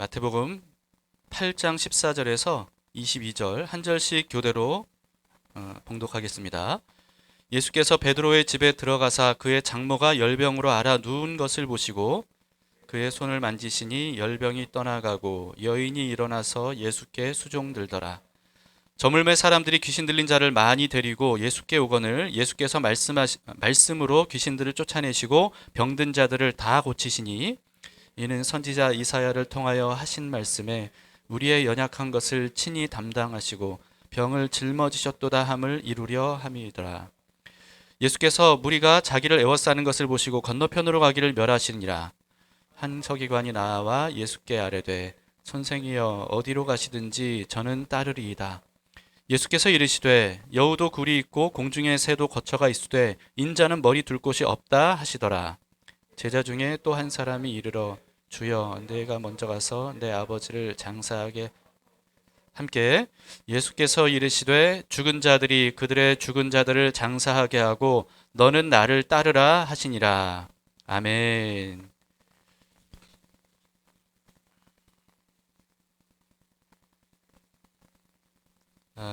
마태복음 8장 14절에서 22절 한 절씩 교대로 봉독하겠습니다. 예수께서 베드로의 집에 들어가사 그의 장모가 열병으로 앓아 누운 것을 보시고 그의 손을 만지시니 열병이 떠나가고 여인이 일어나서 예수께 수종들더라. 저물매 사람들이 귀신 들린 자를 많이 데리고 예수께 오거늘 예수께서 말씀으로 귀신들을 쫓아내시고 병든 자들을 다 고치시니 이는 선지자 이사야를 통하여 하신 말씀에 우리의 연약한 것을 친히 담당하시고 병을 짊어지셨도다 함을 이루려 함이더라. 예수께서 무리가 자기를 에워싸는 것을 보시고 건너편으로 가기를 멸하시니라. 한 서기관이 나와 예수께 아뢰되 선생이여 어디로 가시든지 저는 따르리이다. 예수께서 이르시되 여우도 굴이 있고 공중에 새도 거처가 있으되 인자는 머리 둘 곳이 없다 하시더라. 제자 중에 또 한 사람이 이르러 주여 내가 먼저 가서 내 아버지를 장사하게 함께 예수께서 이르시되 죽은 자들이 그들의 죽은 자들을 장사하게 하고 너는 나를 따르라 하시니라. 아멘.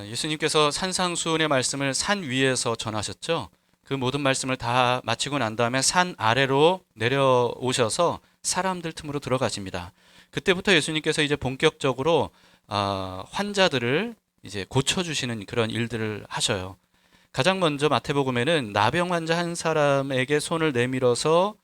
예수님께서 산상수훈의 말씀을 산 위에서 전하셨죠. 그 모든 말씀을 다 마치고 난 다음에 산 아래로 내려오셔서 사람들 틈으로 들어가십니다. 그때부터 예수님께서 이제 본격적으로 환자들을 이제 고쳐주시는 그런 일들을 하셔요. 가장 먼저 마태복음에는 나병 환자 한 사람에게 손을 내밀어서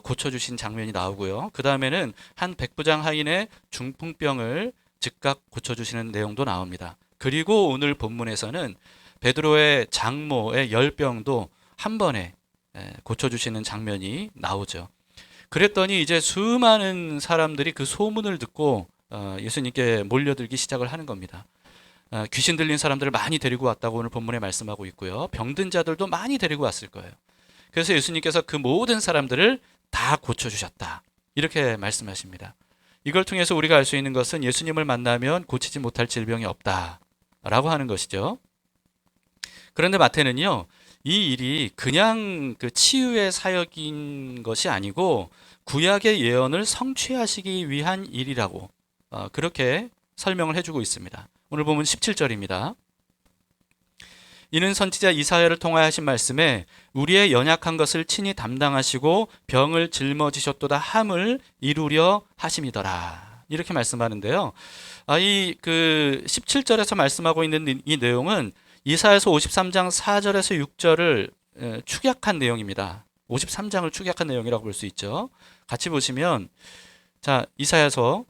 고쳐주신 장면이 나오고요. 그 다음에는 한 백부장 하인의 중풍병을 즉각 고쳐주시는 내용도 나옵니다. 그리고 오늘 본문에서는 베드로의 장모의 열병도 한 번에 고쳐주시는 장면이 나오죠. 그랬더니 이제 수많은 사람들이 그 소문을 듣고 예수님께 몰려들기 시작을 하는 겁니다. 귀신 들린 사람들을 많이 데리고 왔다고 오늘 본문에 말씀하고 있고요. 병든 자들도 많이 데리고 왔을 거예요. 그래서 예수님께서 그 모든 사람들을 다 고쳐주셨다. 이렇게 말씀하십니다. 이걸 통해서 우리가 알 수 있는 것은 예수님을 만나면 고치지 못할 질병이 없다라고 하는 것이죠. 그런데 마태는요, 이 일이 그냥 그 치유의 사역인 것이 아니고 구약의 예언을 성취하시기 위한 일이라고 그렇게 설명을 해주고 있습니다. 오늘 보면 17절입니다. 이는 선지자 이사야를 통하여 하신 말씀에 우리의 연약한 것을 친히 담당하시고 병을 짊어지셨도다 함을 이루려 하심이더라. 이렇게 말씀하는데요. 이 그 17절에서 말씀하고 있는 이 내용은 이사야서 53장 4절에서 6절을 축약한 내용입니다. 53장을 축약한 내용이라고 볼 수 있죠. 같이 보시면 이사야서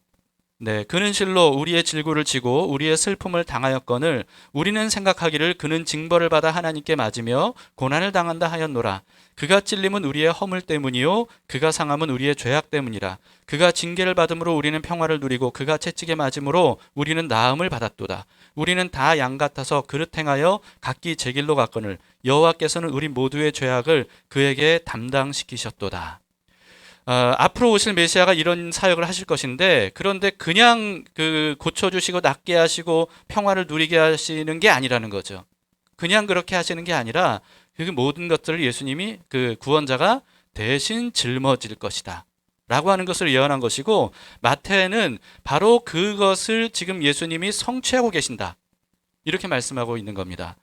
그는 실로 우리의 질고를 지고 우리의 슬픔을 당하였거늘 우리는 생각하기를 그는 징벌을 받아 하나님께 맞으며 고난을 당한다 하였노라. 그가 찔림은 우리의 허물 때문이요 그가 상함은 우리의 죄악 때문이라. 그가 징계를 받음으로 우리는 평화를 누리고 그가 채찍에 맞음으로 우리는 나음을 받았도다. 우리는 다 양 같아서 그릇 행하여 각기 제 길로 갔거늘 여호와께서는 우리 모두의 죄악을 그에게 담당시키셨도다. 앞으로 오실 메시아가 이런 사역을 하실 것인데, 그런데 그냥 고쳐주시고 낫게 하시고 평화를 누리게 하시는 게 아니라는 거죠. 그냥 그렇게 하시는 게 아니라 그 모든 것들을 예수님이 그 구원자가 대신 짊어질 것이다 라고 하는 것을 예언한 것이고, 마태는 바로 그것을 지금 예수님이 성취하고 계신다 이렇게 말씀하고 있는 겁니다.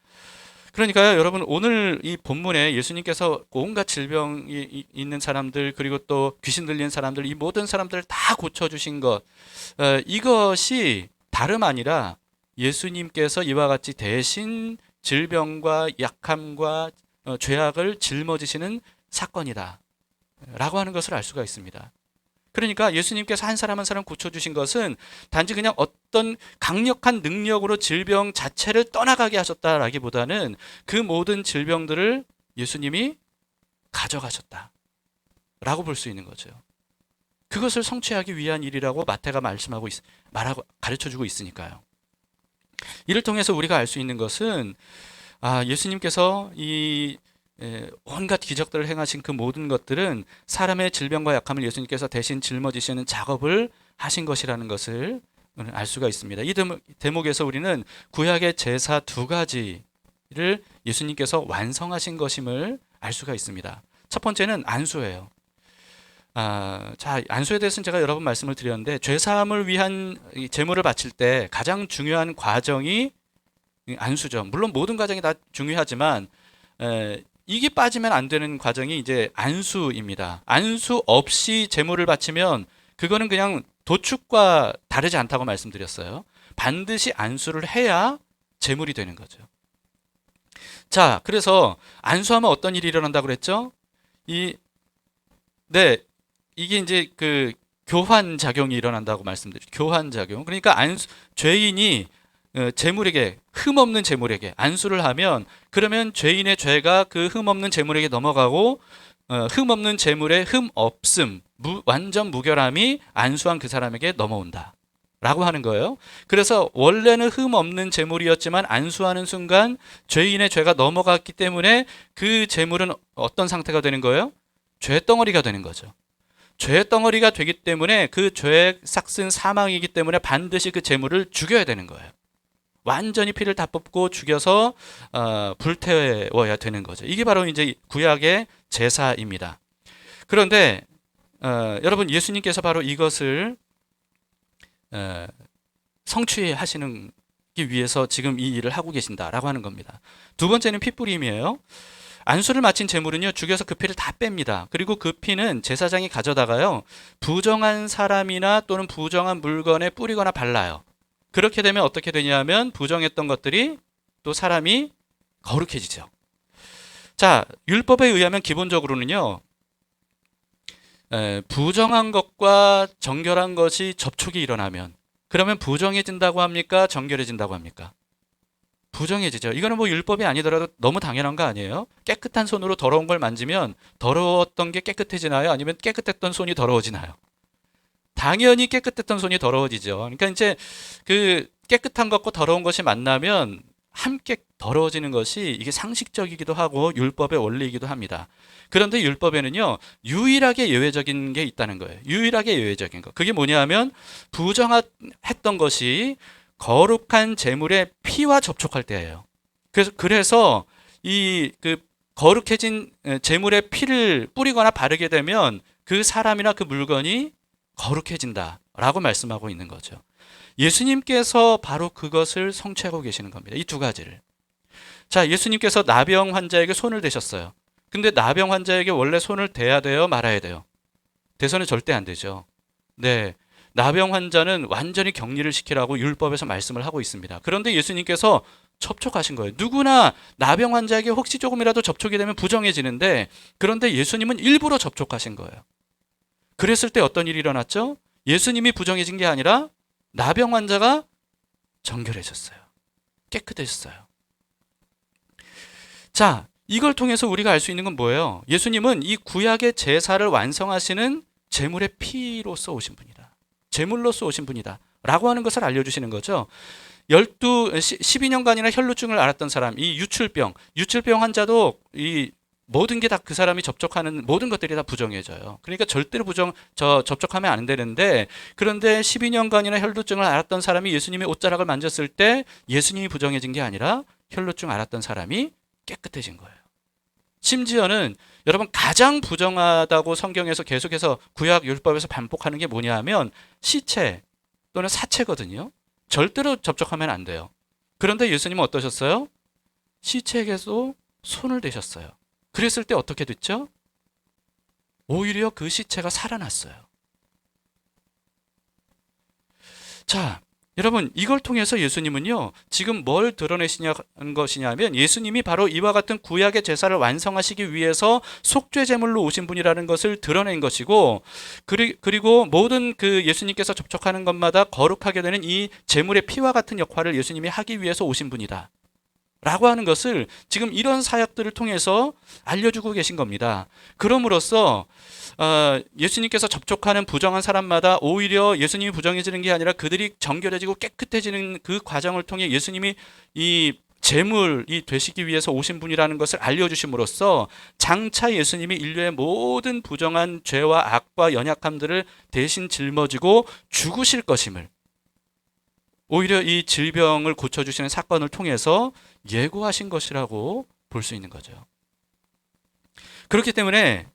그러니까요, 여러분, 오늘 이 본문에 예수님께서 온갖 질병이 있는 사람들, 그리고 또 귀신 들린 사람들, 이 모든 사람들을 다 고쳐주신 것, 이것이 다름 아니라 예수님께서 이와 같이 대신 질병과 약함과 죄악을 짊어지시는 사건이다 라고 하는 것을 알 수가 있습니다. 그러니까 예수님께서 한 사람 한 사람 고쳐주신 것은 단지 그냥 어떤 강력한 능력으로 질병 자체를 떠나가게 하셨다라기보다는 그 모든 질병들을 예수님이 가져가셨다 라고 볼 수 있는 거죠. 그것을 성취하기 위한 일이라고 마태가 가르쳐주고 있으니까요. 이를 통해서 우리가 알 수 있는 것은 예수님께서 이 온갖 기적들을 행하신 그 모든 것들은 사람의 질병과 약함을 예수님께서 대신 짊어지시는 작업을 하신 것이라는 것을 알 수가 있습니다. 이 대목에서 우리는 구약의 제사 두 가지를 예수님께서 완성하신 것임을 알 수가 있습니다. 첫 번째는 안수예요. 자, 안수에 대해서는 제가 여러 번 말씀을 드렸는데 죄 사함을 위한 이 제물을 바칠 때 가장 중요한 과정이 이 안수죠. 물론 모든 과정이 다 중요하지만 이게 빠지면 안 되는 과정이 이제 안수입니다. 안수 없이 제물을 바치면 그거는 그냥 도축과 다르지 않다고 말씀드렸어요. 반드시 안수를 해야 제물이 되는 거죠. 자, 그래서 안수하면 어떤 일이 일어난다고 그랬죠? 네, 이게 이제 그 교환 작용이 일어난다고 말씀드렸죠. 교환 작용. 그러니까 죄인이 재물에게 흠없는 재물에게 안수를 하면 그러면 죄인의 죄가 그 흠없는 재물에게 넘어가고 흠없는 재물의 흠없음, 완전 무결함이 안수한 그 사람에게 넘어온다. 라고 하는 거예요. 그래서 원래는 흠없는 재물이었지만 안수하는 순간 죄인의 죄가 넘어갔기 때문에 그 재물은 어떤 상태가 되는 거예요? 죄덩어리가 되는 거죠. 죄덩어리가 되기 때문에 그 죄의 삭슨 사망이기 때문에 반드시 그 재물을 죽여야 되는 거예요. 완전히 피를 다 뽑고 죽여서 불태워야 되는 거죠. 이게 바로 이제 구약의 제사입니다. 그런데 여러분 예수님께서 바로 이것을 성취하시는 위해서 지금 이 일을 하고 계신다라고 하는 겁니다. 두 번째는 피뿌림이에요. 안수를 마친 제물은요 죽여서 그 피를 다 뺍니다. 그리고 그 피는 제사장이 가져다가요 부정한 사람이나 또는 부정한 물건에 뿌리거나 발라요. 그렇게 되면 어떻게 되냐면 부정했던 것들이 또 사람이 거룩해지죠. 자, 율법에 의하면 기본적으로는요 부정한 것과 정결한 것이 접촉이 일어나면 그러면 부정해진다고 합니까? 정결해진다고 합니까? 부정해지죠. 이거는 뭐 율법이 아니더라도 너무 당연한 거 아니에요? 깨끗한 손으로 더러운 걸 만지면 더러웠던 게 깨끗해지나요? 아니면 깨끗했던 손이 더러워지나요? 당연히 깨끗했던 손이 더러워지죠. 그러니까 이제 그 깨끗한 것과 더러운 것이 만나면 함께 더러워지는 것이 이게 상식적이기도 하고 율법의 원리이기도 합니다. 그런데 율법에는요 유일하게 예외적인 게 있다는 거예요. 유일하게 예외적인 거. 그게 뭐냐면 부정했던 것이 거룩한 제물의 피와 접촉할 때예요. 그래서 이 그 거룩해진 제물의 피를 뿌리거나 바르게 되면 그 사람이나 그 물건이 거룩해진다라고 말씀하고 있는 거죠. 예수님께서 바로 그것을 성취하고 계시는 겁니다. 이 두 가지를. 자, 예수님께서 나병 환자에게 손을 대셨어요. 근데 나병 환자에게 원래 손을 대야 돼요, 말아야 돼요? 대서는 절대 안 되죠. 네. 나병 환자는 완전히 격리를 시키라고 율법에서 말씀을 하고 있습니다. 그런데 예수님께서 접촉하신 거예요. 누구나 나병 환자에게 혹시 조금이라도 접촉이 되면 부정해지는데 그런데 예수님은 일부러 접촉하신 거예요. 그랬을 때 어떤 일이 일어났죠? 예수님이 부정해진 게 아니라 나병 환자가 정결해졌어요. 깨끗해졌어요. 자, 이걸 통해서 우리가 알 수 있는 건 뭐예요? 예수님은 이 구약의 제사를 완성하시는 제물의 피로서 오신 분이다. 제물로서 오신 분이다. 라고 하는 것을 알려주시는 거죠. 12년간이나 혈루증을 앓았던 사람, 이 유출병 환자도 이 모든 게 다 그 사람이 접촉하는 모든 것들이 다 부정해져요. 그러니까 절대로 접촉하면 안 되는데 그런데 12년간이나 혈루증을 앓았던 사람이 예수님의 옷자락을 만졌을 때 예수님이 부정해진 게 아니라 혈루증 앓았던 사람이 깨끗해진 거예요. 심지어는 여러분 가장 부정하다고 성경에서 계속해서 구약 율법에서 반복하는 게 뭐냐 하면 시체 또는 사체거든요. 절대로 접촉하면 안 돼요. 그런데 예수님은 어떠셨어요? 시체에게도 손을 대셨어요. 그랬을 때 어떻게 됐죠? 오히려 그 시체가 살아났어요. 자, 여러분 이걸 통해서 예수님은요 지금 뭘 드러내시냐는 것이냐면 예수님이 바로 이와 같은 구약의 제사를 완성하시기 위해서 속죄 제물로 오신 분이라는 것을 드러낸 것이고 그리고 모든 그 예수님께서 접촉하는 것마다 거룩하게 되는 이 제물의 피와 같은 역할을 예수님이 하기 위해서 오신 분이다 라고 하는 것을 지금 이런 사역들을 통해서 알려주고 계신 겁니다. 그럼으로써 예수님께서 접촉하는 부정한 사람마다 오히려 예수님이 부정해지는 게 아니라 그들이 정결해지고 깨끗해지는 그 과정을 통해 예수님이 이 제물이 되시기 위해서 오신 분이라는 것을 알려주심으로써 장차 예수님이 인류의 모든 부정한 죄와 악과 연약함들을 대신 짊어지고 죽으실 것임을 오히려 이 질병을 고쳐주시는 사건을 통해서 예고하신 것이라고 볼 수 있는 거죠. 그렇기 때문에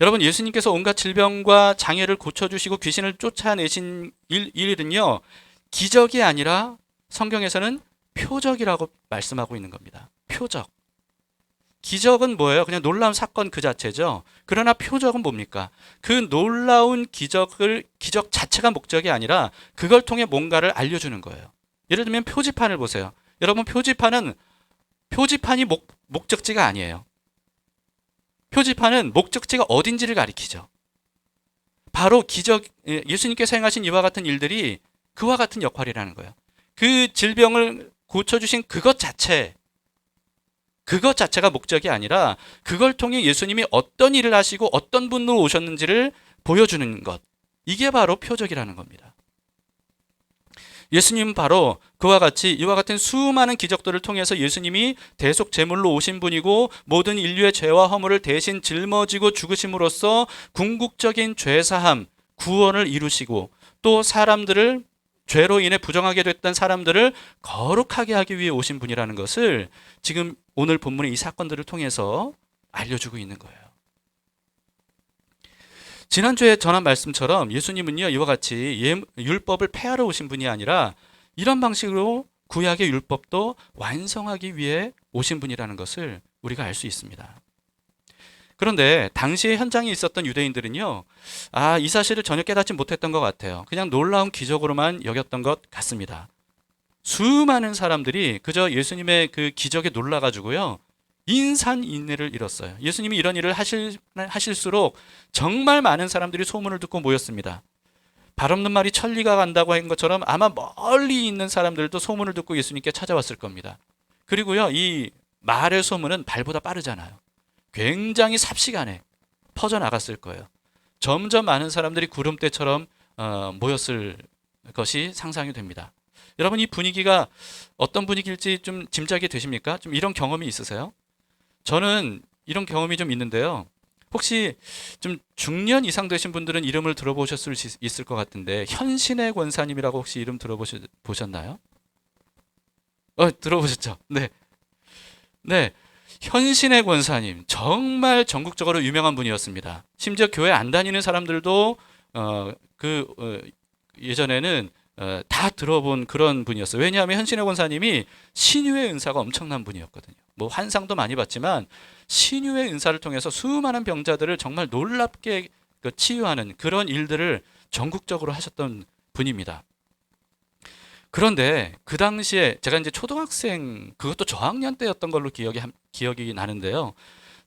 여러분, 예수님께서 온갖 질병과 장애를 고쳐주시고 귀신을 쫓아내신 일은요, 기적이 아니라 성경에서는 표적이라고 말씀하고 있는 겁니다. 표적. 기적은 뭐예요? 그냥 놀라운 사건 그 자체죠. 그러나 표적은 뭡니까? 그 놀라운 기적 자체가 목적이 아니라 그걸 통해 뭔가를 알려주는 거예요. 예를 들면 표지판을 보세요. 여러분, 표지판이 목적지가 아니에요. 표지판은 목적지가 어딘지를 가리키죠. 바로 예수님께서 행하신 이와 같은 일들이 그와 같은 역할이라는 거예요. 그 질병을 고쳐주신 그것 자체가 목적이 아니라 그걸 통해 예수님이 어떤 일을 하시고 어떤 분으로 오셨는지를 보여주는 것. 이게 바로 표적이라는 겁니다. 예수님은 바로 그와 같이 이와 같은 수많은 기적들을 통해서 예수님이 대속 제물로 오신 분이고 모든 인류의 죄와 허물을 대신 짊어지고 죽으심으로써 궁극적인 죄사함, 구원을 이루시고 또 사람들을 죄로 인해 부정하게 됐던 사람들을 거룩하게 하기 위해 오신 분이라는 것을 지금 오늘 본문의 이 사건들을 통해서 알려주고 있는 거예요. 지난주에 전한 말씀처럼 예수님은요, 이와 같이 율법을 폐하러 오신 분이 아니라 이런 방식으로 구약의 율법도 완성하기 위해 오신 분이라는 것을 우리가 알 수 있습니다. 그런데 당시에 현장에 있었던 유대인들은요, 이 사실을 전혀 깨닫지 못했던 것 같아요. 그냥 놀라운 기적으로만 여겼던 것 같습니다. 수많은 사람들이 그저 예수님의 그 기적에 놀라가지고요, 인산인해를 잃었어요. 예수님이 이런 일을 하실수록 정말 많은 사람들이 소문을 듣고 모였습니다. 발 없는 말이 천리가 간다고 한 것처럼 아마 멀리 있는 사람들도 소문을 듣고 예수님께 찾아왔을 겁니다. 그리고요, 이 말의 소문은 발보다 빠르잖아요. 굉장히 삽시간에 퍼져나갔을 거예요. 점점 많은 사람들이 구름대처럼 모였을 것이 상상이 됩니다. 여러분, 이 분위기가 어떤 분위기일지 좀 짐작이 되십니까? 좀 이런 경험이 있으세요? 저는 이런 경험이 좀 있는데요. 혹시 좀 중년 이상 되신 분들은 이름을 들어보셨을 수 있을 것 같은데, 현신의 권사님이라고 혹시 이름 들어보셨나요? 들어보셨죠? 네. 네. 현신의 권사님, 정말 전국적으로 유명한 분이었습니다. 심지어 교회 안 다니는 사람들도 예전에는 다 들어본 그런 분이었어요. 왜냐하면 현신의 권사님이 신유의 은사가 엄청난 분이었거든요. 뭐 환상도 많이 받지만 신유의 은사를 통해서 수많은 병자들을 정말 놀랍게 치유하는 그런 일들을 전국적으로 하셨던 분입니다. 그런데 그 당시에 제가 이제 초등학생, 그것도 저학년 때였던 걸로 기억이 나는데요.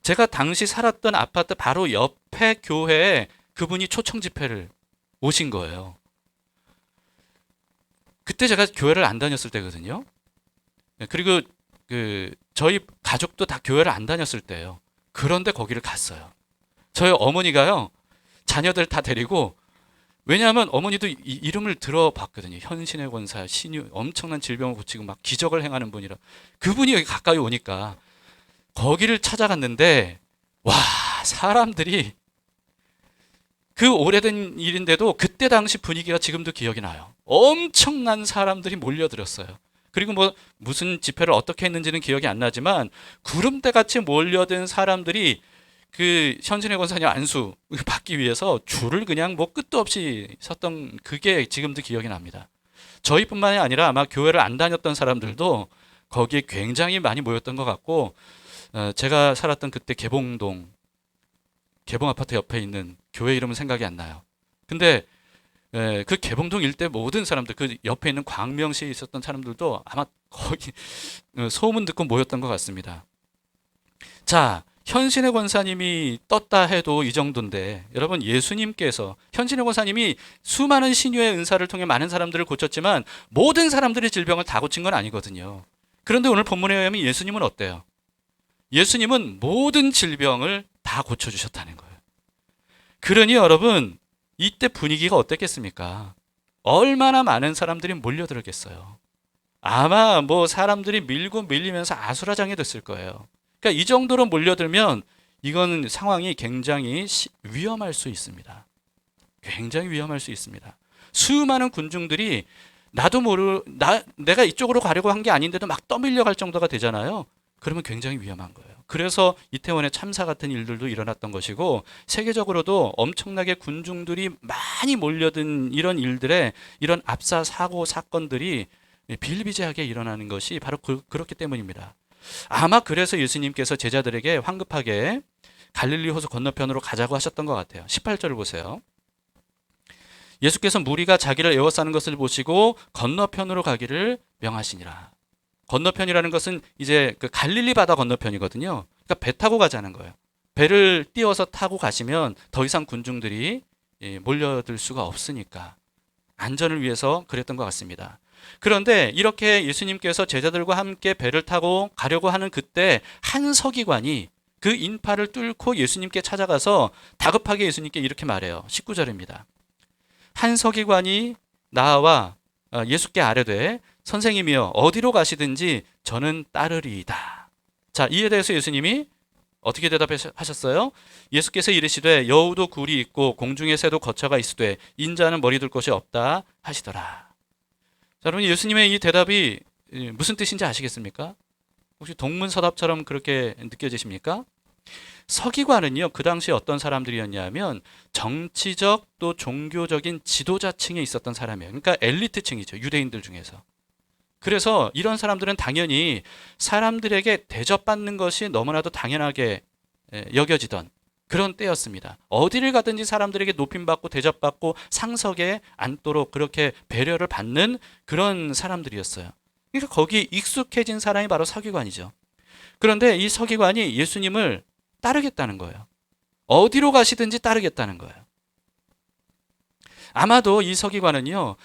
제가 당시 살았던 아파트 바로 옆에 교회에 그분이 초청 집회를 오신 거예요. 그때 제가 교회를 안 다녔을 때거든요. 그리고 저희 가족도 다 교회를 안 다녔을 때예요. 그런데 거기를 갔어요. 저희 어머니가요, 자녀들 다 데리고, 왜냐하면 어머니도 이름을 들어봤거든요. 현신의 권사, 신유, 엄청난 질병을 고치고 막 기적을 행하는 분이라. 그분이 여기 가까이 오니까 거기를 찾아갔는데, 와, 사람들이, 그 오래된 일인데도 그때 당시 분위기가 지금도 기억이 나요. 엄청난 사람들이 몰려들었어요. 그리고 뭐 무슨 집회를 어떻게 했는지는 기억이 안 나지만 구름대같이 몰려든 사람들이 그 현신의 권사님 안수 받기 위해서 줄을 그냥 뭐 끝도 없이 섰던 그게 지금도 기억이 납니다. 저희뿐만이 아니라 아마 교회를 안 다녔던 사람들도 거기에 굉장히 많이 모였던 것 같고, 제가 살았던 그때 개봉 아파트 옆에 있는 교회 이름은 생각이 안 나요. 근데 그 개봉동 일대 모든 사람들, 그 옆에 있는 광명시에 있었던 사람들도 아마 거기 소문 듣고 모였던 것 같습니다. 자, 현신의 권사님이 떴다 해도 이 정도인데, 여러분, 예수님께서, 현신의 권사님이 수많은 신유의 은사를 통해 많은 사람들을 고쳤지만 모든 사람들의 질병을 다 고친 건 아니거든요. 그런데 오늘 본문에 의하면 예수님은 어때요? 예수님은 모든 질병을 다 고쳐주셨다는 거예요. 그러니 여러분, 이때 분위기가 어땠겠습니까? 얼마나 많은 사람들이 몰려들었겠어요. 아마 뭐 사람들이 밀고 밀리면서 아수라장이 됐을 거예요. 그러니까 이 정도로 몰려들면 이건 상황이 굉장히 위험할 수 있습니다. 굉장히 위험할 수 있습니다. 수많은 군중들이 내가 이쪽으로 가려고 한 게 아닌데도 막 떠밀려 갈 정도가 되잖아요. 그러면 굉장히 위험한 거예요. 그래서 이태원의 참사 같은 일들도 일어났던 것이고 세계적으로도 엄청나게 군중들이 많이 몰려든 이런 일들에 이런 압사 사고 사건들이 비일비재하게 일어나는 것이 바로 그렇기 때문입니다. 아마 그래서 예수님께서 제자들에게 황급하게 갈릴리 호수 건너편으로 가자고 하셨던 것 같아요. 18절을 보세요. 예수께서 무리가 자기를 에워싸는 것을 보시고 건너편으로 가기를 명하시니라. 건너편이라는 것은 이제 그 갈릴리 바다 건너편이거든요. 그러니까 배 타고 가자는 거예요. 배를 띄워서 타고 가시면 더 이상 군중들이 몰려들 수가 없으니까 안전을 위해서 그랬던 것 같습니다. 그런데 이렇게 예수님께서 제자들과 함께 배를 타고 가려고 하는 그때 한 서기관이 그 인파를 뚫고 예수님께 찾아가서 다급하게 예수님께 이렇게 말해요. 19절입니다. 한 서기관이 나와 예수께 아뢰되 선생님이여 어디로 가시든지 저는 따르리이다. 자, 이에 대해서 예수님이 어떻게 대답하셨어요? 예수께서 이르시되 여우도 굴이 있고 공중의 새도 거처가 있으되 인자는 머리 둘 곳이 없다 하시더라. 자, 여러분 예수님의 이 대답이 무슨 뜻인지 아시겠습니까? 혹시 동문서답처럼 그렇게 느껴지십니까? 서기관은요, 그 당시에 어떤 사람들이었냐면 정치적 또 종교적인 지도자층에 있었던 사람이에요. 그러니까 엘리트층이죠. 유대인들 중에서. 그래서 이런 사람들은 당연히 사람들에게 대접받는 것이 너무나도 당연하게 여겨지던 그런 때였습니다. 어디를 가든지 사람들에게 높임받고 대접받고 상석에 앉도록 그렇게 배려를 받는 그런 사람들이었어요. 그러니까 거기 익숙해진 사람이 바로 서기관이죠. 그런데 이 서기관이 예수님을 따르겠다는 거예요. 어디로 가시든지 따르겠다는 거예요. 아마도 이 서기관은요,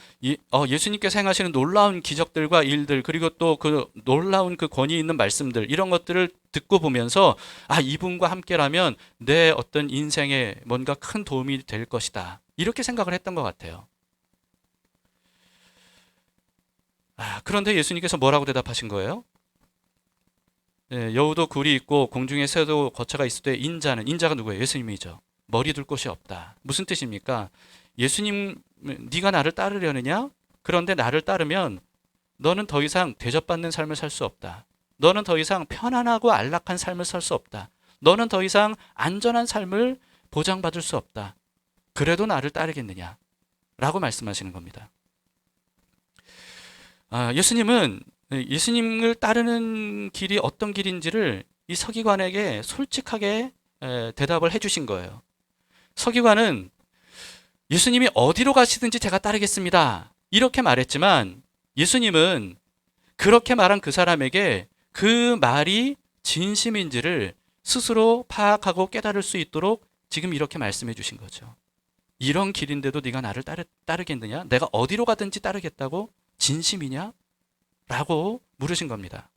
예수님께서 행하시는 놀라운 기적들과 일들, 그리고 또 그 놀라운 그 권위 있는 말씀들, 이런 것들을 듣고 보면서, 아, 이분과 함께라면 내 어떤 인생에 뭔가 큰 도움이 될 것이다. 이렇게 생각을 했던 것 같아요. 그런데 예수님께서 뭐라고 대답하신 거예요? 여우도 굴이 있고 공중에 새도 거처가 있을 때 인자가 누구예요? 예수님이죠. 머리 둘 곳이 없다. 무슨 뜻입니까? 예수님, 네가 나를 따르려느냐? 그런데 나를 따르면 너는 더 이상 대접받는 삶을 살 수 없다. 너는 더 이상 편안하고 안락한 삶을 살 수 없다. 너는 더 이상 안전한 삶을 보장받을 수 없다. 그래도 나를 따르겠느냐? 라고 말씀하시는 겁니다. 예수님은 예수님을 따르는 길이 어떤 길인지를 이 서기관에게 솔직하게 대답을 해주신 거예요. 서기관은 예수님이 어디로 가시든지 제가 따르겠습니다. 이렇게 말했지만 예수님은 그렇게 말한 그 사람에게 그 말이 진심인지를 스스로 파악하고 깨달을 수 있도록 지금 이렇게 말씀해 주신 거죠. 이런 길인데도 네가 나를 따르겠느냐? 내가 어디로 가든지 따르겠다고? 진심이냐? 라고 물으신 겁니다.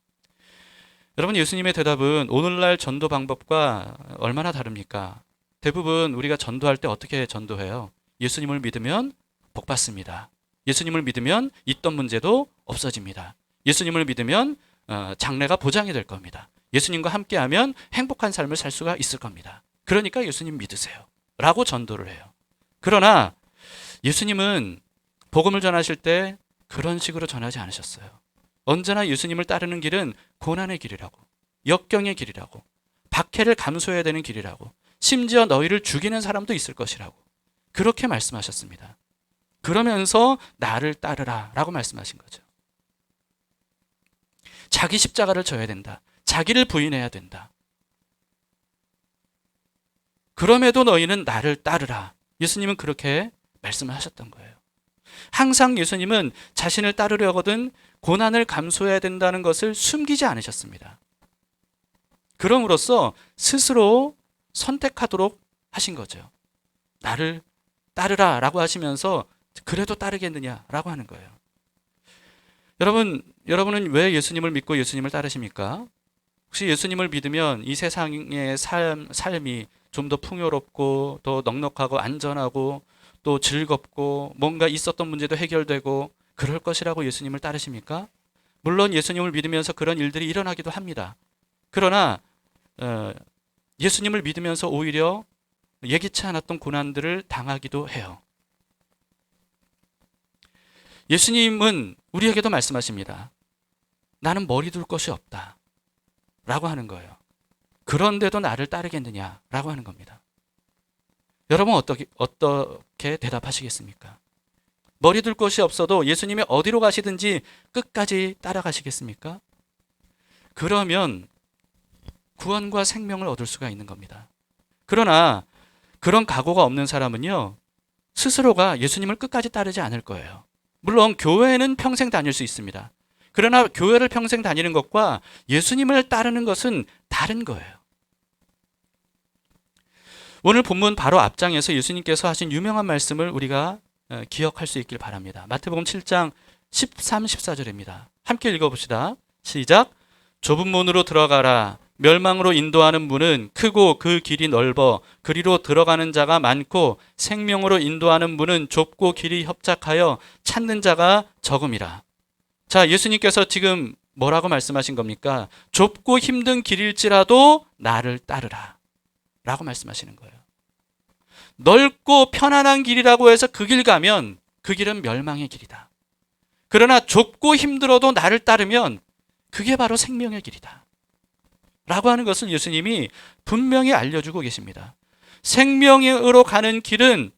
여러분, 예수님의 대답은 오늘날 전도 방법과 얼마나 다릅니까? 대부분 우리가 전도할 때 어떻게 전도해요? 예수님을 믿으면 복 받습니다. 예수님을 믿으면 있던 문제도 없어집니다. 예수님을 믿으면 장래가 보장이 될 겁니다. 예수님과 함께하면 행복한 삶을 살 수가 있을 겁니다. 그러니까 예수님 믿으세요. 라고 전도를 해요. 그러나 예수님은 복음을 전하실 때 그런 식으로 전하지 않으셨어요. 언제나 예수님을 따르는 길은 고난의 길이라고, 역경의 길이라고, 박해를 감수해야 되는 길이라고, 심지어 너희를 죽이는 사람도 있을 것이라고 그렇게 말씀하셨습니다. 그러면서 나를 따르라 라고 말씀하신 거죠. 자기 십자가를 져야 된다. 자기를 부인해야 된다. 그럼에도 너희는 나를 따르라. 예수님은 그렇게 말씀을 하셨던 거예요. 항상 예수님은 자신을 따르려거든 고난을 감수해야 된다는 것을 숨기지 않으셨습니다. 그럼으로써 스스로 선택하도록 하신 거죠. 나를 따르라 라고 하시면서 그래도 따르겠느냐라고 하는 거예요. 여러분은 왜 예수님을 믿고 예수님을 따르십니까? 혹시 예수님을 믿으면 이 세상의 삶이 좀 더 풍요롭고 더 넉넉하고 안전하고 또 즐겁고 뭔가 있었던 문제도 해결되고 그럴 것이라고 예수님을 따르십니까? 물론 예수님을 믿으면서 그런 일들이 일어나기도 합니다. 그러나 예수님을 믿으면서 오히려 예기치 않았던 고난들을 당하기도 해요. 예수님은 우리에게도 말씀하십니다. 나는 머리 둘 것이 없다. 라고 하는 거예요. 그런데도 나를 따르겠느냐라고 하는 겁니다. 여러분 어떻게 대답하시겠습니까? 머리 둘 곳이 없어도 예수님이 어디로 가시든지 끝까지 따라가시겠습니까? 그러면 구원과 생명을 얻을 수가 있는 겁니다. 그러나 그런 각오가 없는 사람은요, 스스로가 예수님을 끝까지 따르지 않을 거예요. 물론 교회는 평생 다닐 수 있습니다. 그러나 교회를 평생 다니는 것과 예수님을 따르는 것은 다른 거예요. 오늘 본문 바로 앞장에서 예수님께서 하신 유명한 말씀을 우리가 기억할 수 있길 바랍니다. 마태복음 7장 13, 14절입니다. 함께 읽어봅시다. 시작. 좁은 문으로 들어가라. 멸망으로 인도하는 문은 크고 그 길이 넓어 그리로 들어가는 자가 많고 생명으로 인도하는 문은 좁고 길이 협착하여 찾는 자가 적음이라. 자, 예수님께서 지금 뭐라고 말씀하신 겁니까? 좁고 힘든 길일지라도 나를 따르라 라고 말씀하시는 거예요. 넓고 편안한 길이라고 해서 그 길 가면 그 길은 멸망의 길이다. 그러나 좁고 힘들어도 나를 따르면 그게 바로 생명의 길이다 라고 하는 것을 예수님이 분명히 알려주고 계십니다. 생명으로 가는 길은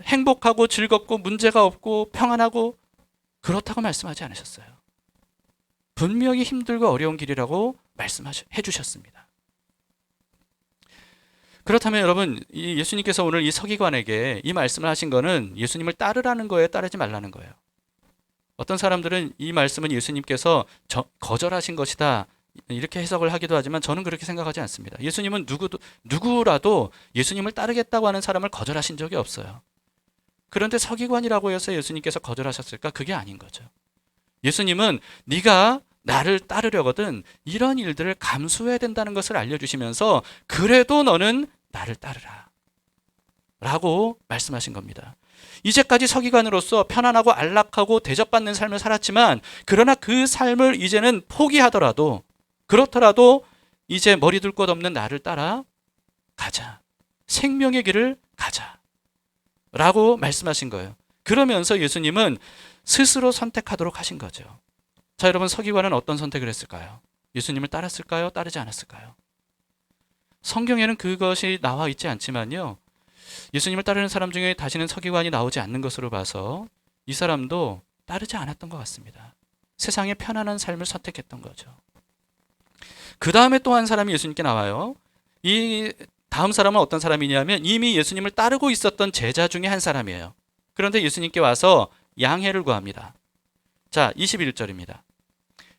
행복하고 즐겁고 문제가 없고 평안하고 그렇다고 말씀하지 않으셨어요. 분명히 힘들고 어려운 길이라고 말씀해 주셨습니다. 그렇다면 여러분, 이 예수님께서 오늘 이 서기관에게 이 말씀을 하신 거는 예수님을 따르라는 거예요, 따르지 말라는 거예요? 어떤 사람들은 이 말씀은 예수님께서 거절하신 것이다 이렇게 해석을 하기도 하지만 저는 그렇게 생각하지 않습니다. 예수님은 누구라도 예수님을 따르겠다고 하는 사람을 거절하신 적이 없어요. 그런데 서기관이라고 해서 예수님께서 거절하셨을까? 그게 아닌 거죠. 예수님은 네가 나를 따르려거든 이런 일들을 감수해야 된다는 것을 알려주시면서 그래도 너는 나를 따르라 라고 말씀하신 겁니다. 이제까지 서기관으로서 편안하고 안락하고 대접받는 삶을 살았지만 그러나 그 삶을 이제는 포기하더라도 그렇더라도 이제 머리 둘 곳 없는 나를 따라 가자. 생명의 길을 가자 라고 말씀하신 거예요. 그러면서 예수님은 스스로 선택하도록 하신 거죠. 자, 여러분, 서기관은 어떤 선택을 했을까요? 예수님을 따랐을까요? 따르지 않았을까요? 성경에는 그것이 나와 있지 않지만요, 예수님을 따르는 사람 중에 다시는 서기관이 나오지 않는 것으로 봐서 이 사람도 따르지 않았던 것 같습니다. 세상의 편안한 삶을 선택했던 거죠. 그 다음에 또 한 사람이 예수님께 나와요. 이 다음 사람은 어떤 사람이냐면 이미 예수님을 따르고 있었던 제자 중에 한 사람이에요. 그런데 예수님께 와서 양해를 구합니다. 자, 21절입니다.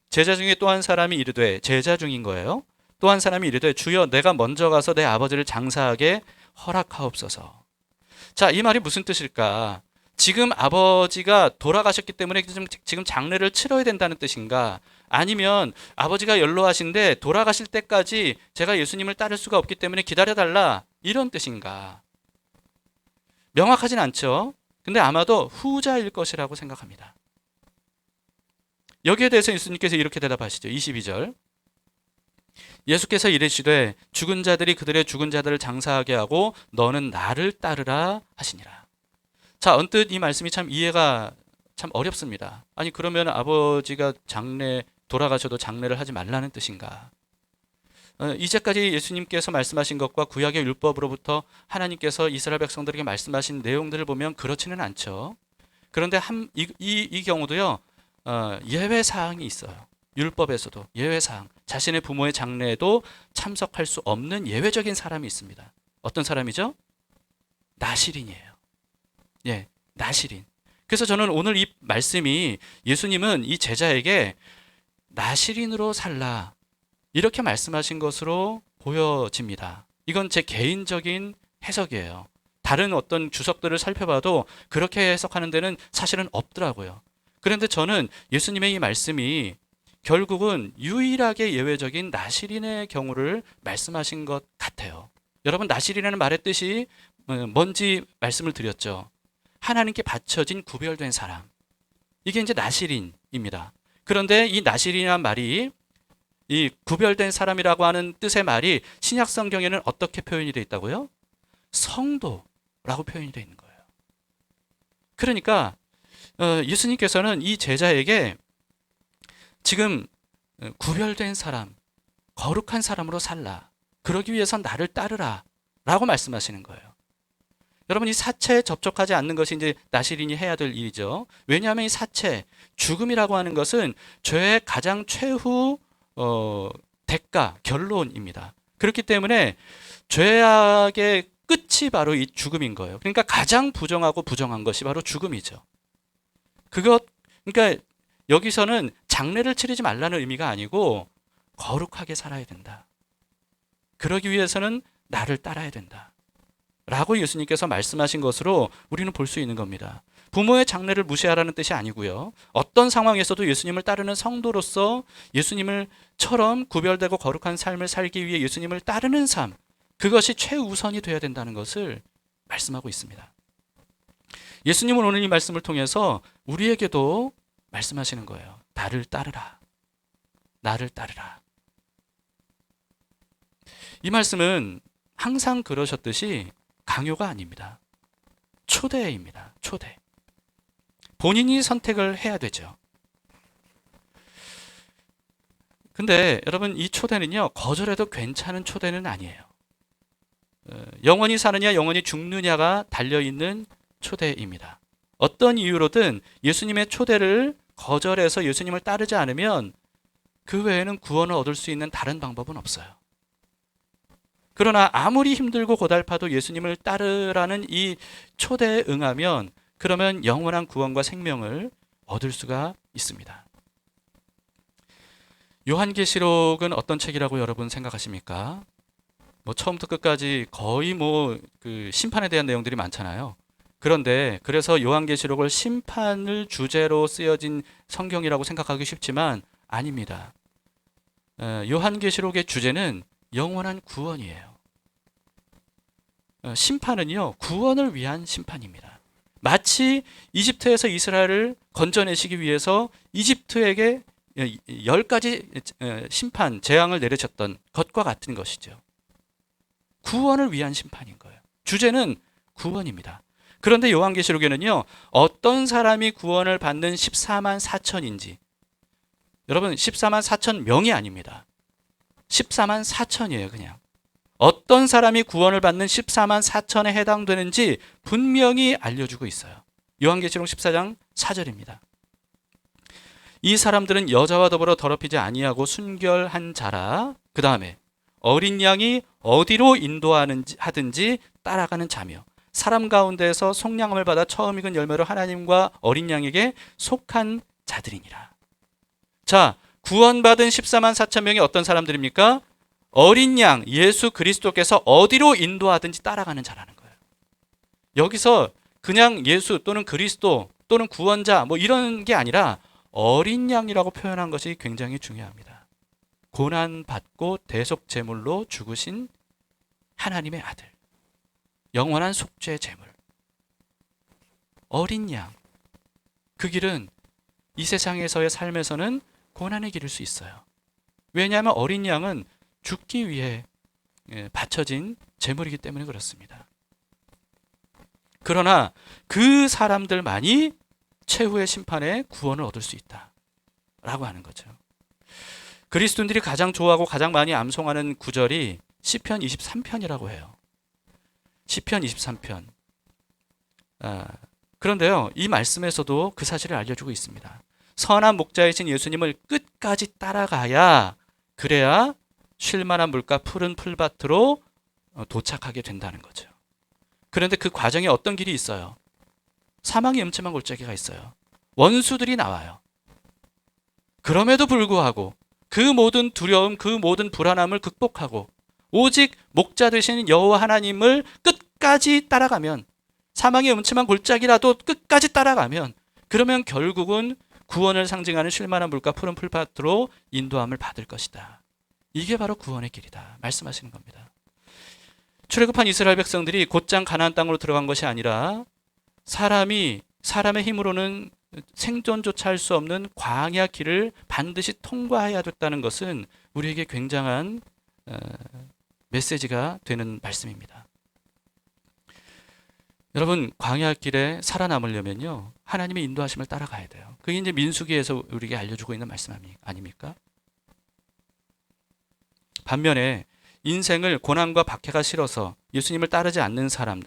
제자 중에 또 한 사람이 이르되, 제자 중인 거예요. 또 한 사람이 이르되, 주여 내가 먼저 가서 내 아버지를 장사하게 허락하옵소서. 자, 이 말이 무슨 뜻일까? 지금 아버지가 돌아가셨기 때문에 지금 장례를 치러야 된다는 뜻인가? 아니면 아버지가 연로하신데 돌아가실 때까지 제가 예수님을 따를 수가 없기 때문에 기다려달라 이런 뜻인가? 명확하진 않죠. 근데 아마도 후자일 것이라고 생각합니다. 여기에 대해서 예수님께서 이렇게 대답하시죠. 22절. 예수께서 이르시되 죽은 자들이 그들의 죽은 자들을 장사하게 하고 너는 나를 따르라 하시니라. 자, 언뜻 이 말씀이 참 이해가 참 어렵습니다. 아니, 그러면 아버지가 돌아가셔도 장례를 하지 말라는 뜻인가? 이제까지 예수님께서 말씀하신 것과 구약의 율법으로부터 하나님께서 이스라엘 백성들에게 말씀하신 내용들을 보면 그렇지는 않죠. 그런데 이 경우도요, 예외 사항이 있어요. 율법에서도 예외 사항, 자신의 부모의 장례에도 참석할 수 없는 예외적인 사람이 있습니다. 어떤 사람이죠? 나실인이에요. 예, 나실인. 그래서 저는 오늘 이 말씀이 예수님은 이 제자에게 나실인으로 살라 이렇게 말씀하신 것으로 보여집니다. 이건 제 개인적인 해석이에요. 다른 어떤 주석들을 살펴봐도 그렇게 해석하는 데는 사실은 없더라고요. 그런데 저는 예수님의 이 말씀이 결국은 유일하게 예외적인 나실인의 경우를 말씀하신 것 같아요. 여러분, 나실인이라는 말의 뜻이 뭔지 말씀을 드렸죠. 하나님께 바쳐진 구별된 사람. 이게 이제 나실인입니다. 그런데 이 나실인이라는 말이 이 구별된 사람이라고 하는 뜻의 말이 신약 성경에는 어떻게 표현이 되어 있다고요? 성도라고 표현이 되어 있는 거예요. 그러니까 예수님께서는 이 제자에게 지금 구별된 사람, 거룩한 사람으로 살라. 그러기 위해선 나를 따르라. 라고 말씀하시는 거예요. 여러분, 이 사체에 접촉하지 않는 것이 이제 나시린이 해야 될 일이죠. 왜냐하면 이 사체, 죽음이라고 하는 것은 죄의 가장 최후 대가, 결론입니다. 그렇기 때문에 죄악의 끝이 바로 이 죽음인 거예요. 그러니까 가장 부정하고 부정한 것이 바로 죽음이죠. 그러니까 여기서는 장례를 치르지 말라는 의미가 아니고 거룩하게 살아야 된다. 그러기 위해서는 나를 따라야 된다. 라고 예수님께서 말씀하신 것으로 우리는 볼 수 있는 겁니다. 부모의 장례를 무시하라는 뜻이 아니고요. 어떤 상황에서도 예수님을 따르는 성도로서 예수님을처럼 구별되고 거룩한 삶을 살기 위해 예수님을 따르는 삶, 그것이 최우선이 되어야 된다는 것을 말씀하고 있습니다. 예수님은 오늘 이 말씀을 통해서 우리에게도 말씀하시는 거예요. 나를 따르라. 나를 따르라. 이 말씀은 항상 그러셨듯이 강요가 아닙니다. 초대입니다. 초대. 본인이 선택을 해야 되죠. 근데 여러분, 이 초대는요, 거절해도 괜찮은 초대는 아니에요. 영원히 사느냐 영원히 죽느냐가 달려있는 초대입니다. 어떤 이유로든 예수님의 초대를 거절해서 예수님을 따르지 않으면 그 외에는 구원을 얻을 수 있는 다른 방법은 없어요. 그러나 아무리 힘들고 고달파도 예수님을 따르라는 이 초대에 응하면 그러면 영원한 구원과 생명을 얻을 수가 있습니다. 요한계시록은 어떤 책이라고 여러분 생각하십니까? 처음부터 끝까지 거의 그 심판에 대한 내용들이 많잖아요. 그런데 그래서 요한계시록을 심판을 주제로 쓰여진 성경이라고 생각하기 쉽지만 아닙니다. 요한계시록의 주제는 영원한 구원이에요. 심판은요, 구원을 위한 심판입니다. 마치 이집트에서 이스라엘을 건져내시기 위해서 이집트에게 10가지 심판, 재앙을 내리셨던 것과 같은 것이죠. 구원을 위한 심판인 거예요. 주제는 구원입니다. 그런데 요한계시록에는요, 어떤 사람이 구원을 받는 14만 4천인지, 여러분 14만 4천 명이 아닙니다. 14만 4천이에요. 그냥 어떤 사람이 구원을 받는 14만 4천에 해당되는지 분명히 알려주고 있어요. 요한계시록 14장 4절입니다. 이 사람들은 여자와 더불어 더럽히지 아니하고 순결한 자라. 그 다음에 어린 양이 어디로 인도하든지 따라가는 자며 사람 가운데에서 속량함을 받아 처음 익은 열매로 하나님과 어린 양에게 속한 자들이니라. 자, 구원받은 14만 4천 명이 어떤 사람들입니까? 어린 양 예수 그리스도께서 어디로 인도하든지 따라가는 자라는 거예요. 여기서 그냥 예수 또는 그리스도 또는 구원자 이런 게 아니라 어린 양이라고 표현한 것이 굉장히 중요합니다. 고난받고 대속 제물로 죽으신 하나님의 아들, 영원한 속죄 제물, 어린 양. 그 길은 이 세상에서의 삶에서는 고난의 길일 수 있어요. 왜냐하면 어린 양은 죽기 위해 바쳐진 제물이기 때문에 그렇습니다. 그러나 그 사람들만이 최후의 심판에 구원을 얻을 수 있다라고 하는 거죠. 그리스도인들이 가장 좋아하고 가장 많이 암송하는 구절이 시편 23편이라고 해요. 시편 23편. 그런데요, 이 말씀에서도 그 사실을 알려주고 있습니다. 선한 목자이신 예수님을 끝까지 따라가야 그래야 쉴만한 물가 푸른 풀밭으로 도착하게 된다는 거죠. 그런데 그 과정에 어떤 길이 있어요? 사망의 음침한 골짜기가 있어요. 원수들이 나와요. 그럼에도 불구하고 그 모든 두려움, 그 모든 불안함을 극복하고 오직 목자 되시는 여호와 하나님을 끝까지 따라가면, 사망의 음침한 골짜기라도 끝까지 따라가면, 그러면 결국은 구원을 상징하는 쉴만한 물가 푸른 풀밭으로 인도함을 받을 것이다. 이게 바로 구원의 길이다 말씀하시는 겁니다. 출애굽한 이스라엘 백성들이 곧장 가나안 땅으로 들어간 것이 아니라 사람의 힘으로는 생존조차 할 수 없는 광야 길을 반드시 통과해야 됐다는 것은 우리에게 굉장한 메시지가 되는 말씀입니다. 여러분, 광야 길에 살아남으려면요, 하나님의 인도하심을 따라가야 돼요. 그게 이제 민수기에서 우리에게 알려주고 있는 말씀 아닙니까? 반면에 인생을 고난과 박해가 싫어서 예수님을 따르지 않는 사람,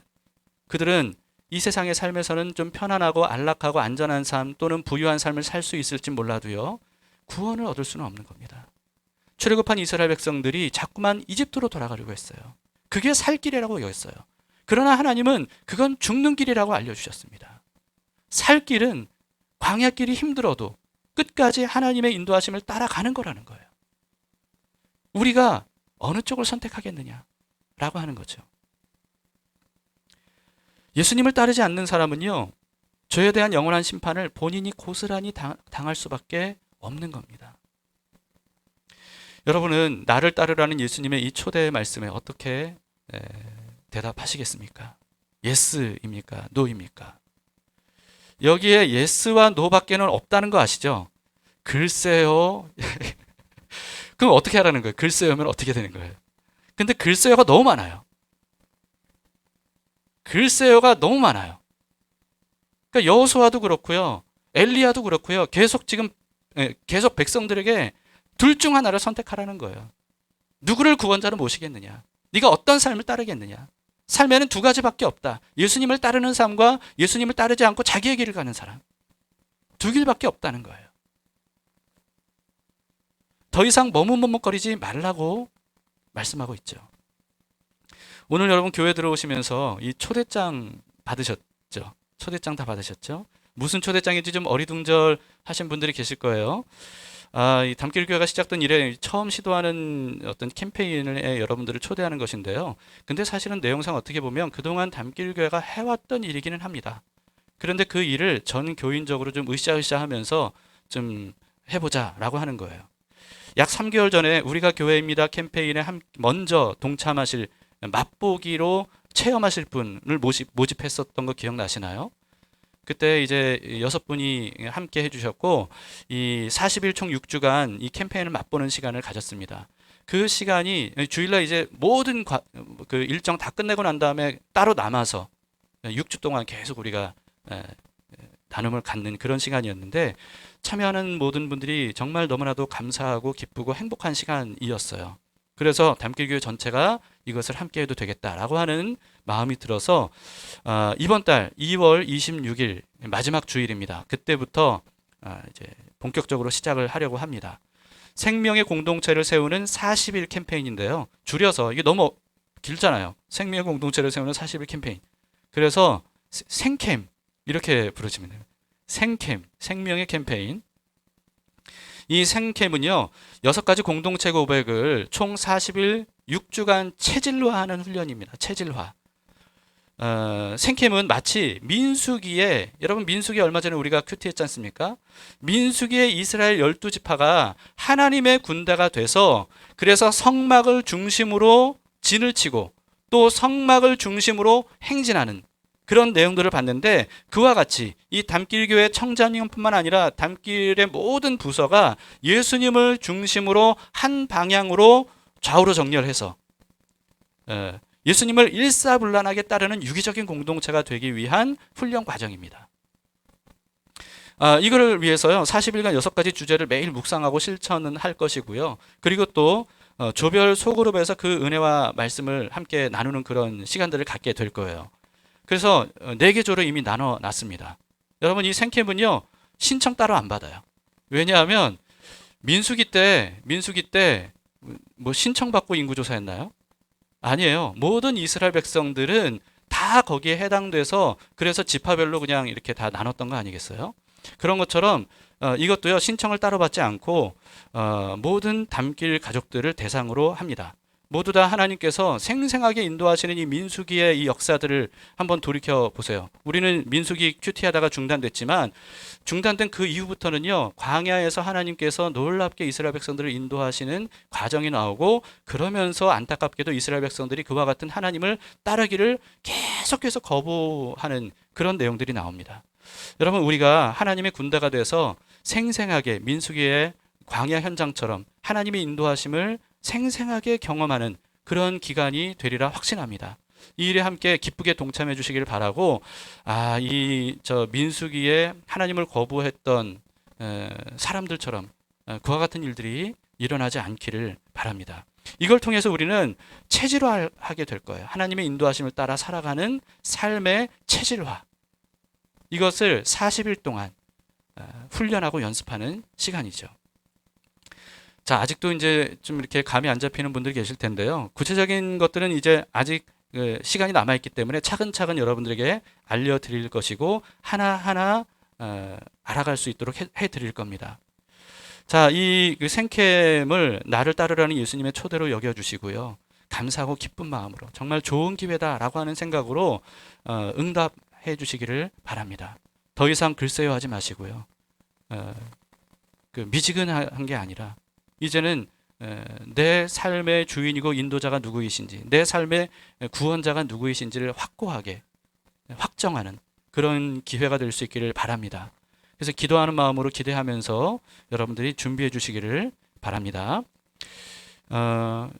그들은 이 세상의 삶에서는 좀 편안하고 안락하고 안전한 삶 또는 부유한 삶을 살 수 있을지 몰라도요, 구원을 얻을 수는 없는 겁니다. 출애굽한 이스라엘 백성들이 자꾸만 이집트로 돌아가려고 했어요. 그게 살 길이라고 여겼어요. 그러나 하나님은 그건 죽는 길이라고 알려주셨습니다. 살 길은 광야 길이 힘들어도 끝까지 하나님의 인도하심을 따라가는 거라는 거예요. 우리가 어느 쪽을 선택하겠느냐라고 하는 거죠. 예수님을 따르지 않는 사람은요, 죄에 대한 영원한 심판을 본인이 고스란히 당할 수밖에 없는 겁니다. 여러분은 나를 따르라는 예수님의 이 초대 말씀에 어떻게 대답하시겠습니까? 예스입니까? 노입니까? 여기에 예스와 노밖에는 없다는 거 아시죠? 글쎄요. 그럼 어떻게 하라는 거예요? 글쎄요면 어떻게 되는 거예요? 근데 글쎄요가 너무 많아요. 글쎄요가 너무 많아요. 그러니까 여호수아도 그렇고요, 엘리야도 그렇고요. 계속 백성들에게 둘 중 하나를 선택하라는 거예요. 누구를 구원자로 모시겠느냐? 네가 어떤 삶을 따르겠느냐? 삶에는 두 가지밖에 없다. 예수님을 따르는 삶과 예수님을 따르지 않고 자기의 길을 가는 사람. 두 길밖에 없다는 거예요. 더 이상 머뭇머뭇거리지 말라고 말씀하고 있죠. 오늘 여러분 교회 들어오시면서 이 초대장 받으셨죠? 초대장 다 받으셨죠? 무슨 초대장인지 좀 어리둥절하신 분들이 계실 거예요. 이 담길교회가 시작된 이래 처음 시도하는 어떤 캠페인에 여러분들을 초대하는 것인데요. 근데 사실은 내용상 어떻게 보면 그동안 담길교회가 해왔던 일이기는 합니다. 그런데 그 일을 전 교인적으로 좀 으쌰으쌰 하면서 좀 해보자라고 하는 거예요. 약 3개월 전에 우리가 교회입니다 캠페인에 먼저 동참하실, 맛보기로 체험하실 분을 모집했었던 거 기억나시나요? 그때 이제 6분이 함께 해주셨고, 이 40일 총 6주간 이 캠페인을 맛보는 시간을 가졌습니다. 그 시간이 주일날 이제 모든 그 일정 다 끝내고 난 다음에 따로 남아서 6주 동안 계속 우리가 나눔을 갖는 그런 시간이었는데, 참여하는 모든 분들이 정말 너무나도 감사하고 기쁘고 행복한 시간이었어요. 그래서 담길교회 전체가 이것을 함께 해도 되겠다라고 하는 마음이 들어서 이번 달 2월 26일 마지막 주일입니다. 그때부터 이제 본격적으로 시작을 하려고 합니다. 생명의 공동체를 세우는 40일 캠페인인데요. 줄여서 이게 너무 길잖아요. 생명의 공동체를 세우는 40일 캠페인. 그래서 생캠 이렇게 부르시면 돼요. 생캠, 생명의 캠페인. 이 생캠은요, 6가지 공동체 고백을 총 40일 6주간 체질화하는 훈련입니다. 체질화. 생캠은 마치 민수기에, 여러분 민수기 얼마 전에 우리가 큐티했지 않습니까? 민수기의 이스라엘 12지파가 하나님의 군대가 돼서, 그래서 성막을 중심으로 진을 치고 또 성막을 중심으로 행진하는 그런 내용들을 봤는데, 그와 같이 이 담길교회 청자님뿐만 아니라 담길의 모든 부서가 예수님을 중심으로 한 방향으로 좌우로 정렬해서 예수님을 일사불란하게 따르는 유기적인 공동체가 되기 위한 훈련 과정입니다. 이거를 위해서요, 40일간 6가지 주제를 매일 묵상하고 실천은 할 것이고요. 그리고 또 조별 소그룹에서 그 은혜와 말씀을 함께 나누는 그런 시간들을 갖게 될 거예요. 그래서 4개 조로 이미 나눠놨습니다. 여러분 이 생캠은요, 신청 따로 안 받아요. 왜냐하면 민수기 때 뭐 신청받고 인구조사했나요? 아니에요. 모든 이스라엘 백성들은 다 거기에 해당돼서, 그래서 지파별로 그냥 이렇게 다 나눴던 거 아니겠어요? 그런 것처럼 이것도요, 신청을 따로 받지 않고 모든 담길 가족들을 대상으로 합니다. 모두 다 하나님께서 생생하게 인도하시는 이 민수기의 이 역사들을 한번 돌이켜 보세요. 우리는 민수기 큐티하다가 중단됐지만, 중단된 그 이후부터는요, 광야에서 하나님께서 놀랍게 이스라엘 백성들을 인도하시는 과정이 나오고, 그러면서 안타깝게도 이스라엘 백성들이 그와 같은 하나님을 따르기를 계속해서 거부하는 그런 내용들이 나옵니다. 여러분, 우리가 하나님의 군대가 돼서 생생하게 민수기의 광야 현장처럼 하나님의 인도하심을 생생하게 경험하는 그런 기간이 되리라 확신합니다. 이 일에 함께 기쁘게 동참해 주시길 바라고, 민수기에 하나님을 거부했던 사람들처럼 그와 같은 일들이 일어나지 않기를 바랍니다. 이걸 통해서 우리는 체질화하게 될 거예요. 하나님의 인도하심을 따라 살아가는 삶의 체질화. 이것을 40일 동안 훈련하고 연습하는 시간이죠. 자, 아직도 이제 좀 이렇게 감이 안 잡히는 분들이 계실 텐데요. 구체적인 것들은 이제 아직 시간이 남아있기 때문에 차근차근 여러분들에게 알려드릴 것이고 하나하나 알아갈 수 있도록 해드릴 겁니다. 자, 이 생캠을 나를 따르라는 예수님의 초대로 여겨주시고요. 감사하고 기쁜 마음으로 정말 좋은 기회다라고 하는 생각으로 응답해 주시기를 바랍니다. 더 이상 글쎄요 하지 마시고요. 미지근한 게 아니라 이제는 내 삶의 주인이고 인도자가 누구이신지, 내 삶의 구원자가 누구이신지를 확고하게 확정하는 그런 기회가 될 수 있기를 바랍니다. 그래서 기도하는 마음으로 기대하면서 여러분들이 준비해 주시기를 바랍니다.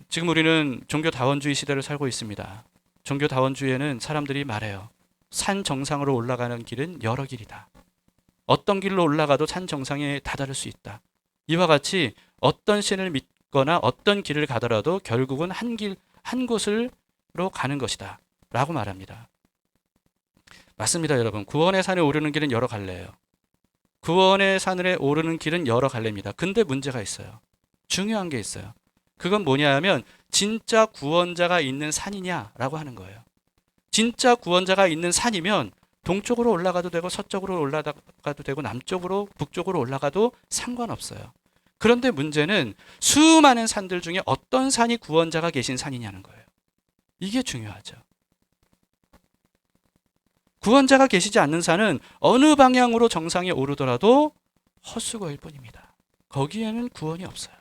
지금 우리는 종교다원주의 시대를 살고 있습니다. 종교다원주의에는 사람들이 말해요. 산 정상으로 올라가는 길은 여러 길이다. 어떤 길로 올라가도 산 정상에 다다를 수 있다. 이와 같이 어떤 신을 믿거나 어떤 길을 가더라도 결국은 한 곳으로 가는 것이다 라고 말합니다. 맞습니다, 여러분. 구원의 산에 오르는 길은 여러 갈래예요. 구원의 산에 오르는 길은 여러 갈래입니다. 근데 문제가 있어요. 중요한 게 있어요. 그건 뭐냐 하면 진짜 구원자가 있는 산이냐라고 하는 거예요. 진짜 구원자가 있는 산이면 동쪽으로 올라가도 되고 서쪽으로 올라가도 되고 남쪽으로 북쪽으로 올라가도 상관없어요. 그런데 문제는 수많은 산들 중에 어떤 산이 구원자가 계신 산이냐는 거예요. 이게 중요하죠. 구원자가 계시지 않는 산은 어느 방향으로 정상에 오르더라도 헛수고일 뿐입니다. 거기에는 구원이 없어요.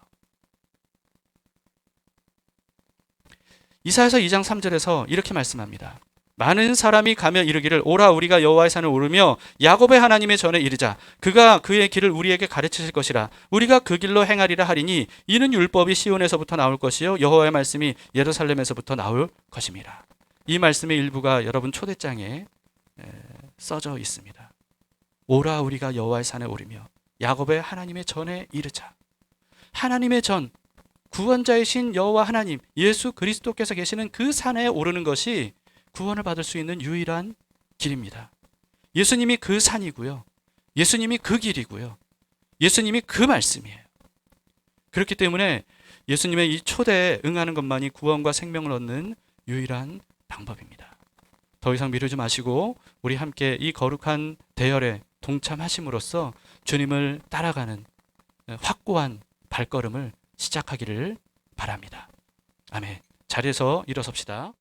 이사야서 2장 3절에서 이렇게 말씀합니다. 많은 사람이 가며 이르기를 오라 우리가 여호와의 산을 오르며 야곱의 하나님의 전에 이르자. 그가 그의 길을 우리에게 가르치실 것이라. 우리가 그 길로 행하리라 하리니 이는 율법이 시온에서부터 나올 것이요 여호와의 말씀이 예루살렘에서부터 나올 것임이라. 이 말씀의 일부가 여러분 초대장에 써져 있습니다. 오라 우리가 여호와의 산에 오르며 야곱의 하나님의 전에 이르자. 하나님의 전, 구원자이신 여호와 하나님 예수 그리스도께서 계시는 그 산에 오르는 것이 구원을 받을 수 있는 유일한 길입니다. 예수님이 그 산이고요. 예수님이 그 길이고요. 예수님이 그 말씀이에요. 그렇기 때문에 예수님의 이 초대에 응하는 것만이 구원과 생명을 얻는 유일한 방법입니다. 더 이상 미루지 마시고 우리 함께 이 거룩한 대열에 동참하심으로써 주님을 따라가는 확고한 발걸음을 시작하기를 바랍니다. 아멘. 자리에서 일어섭시다.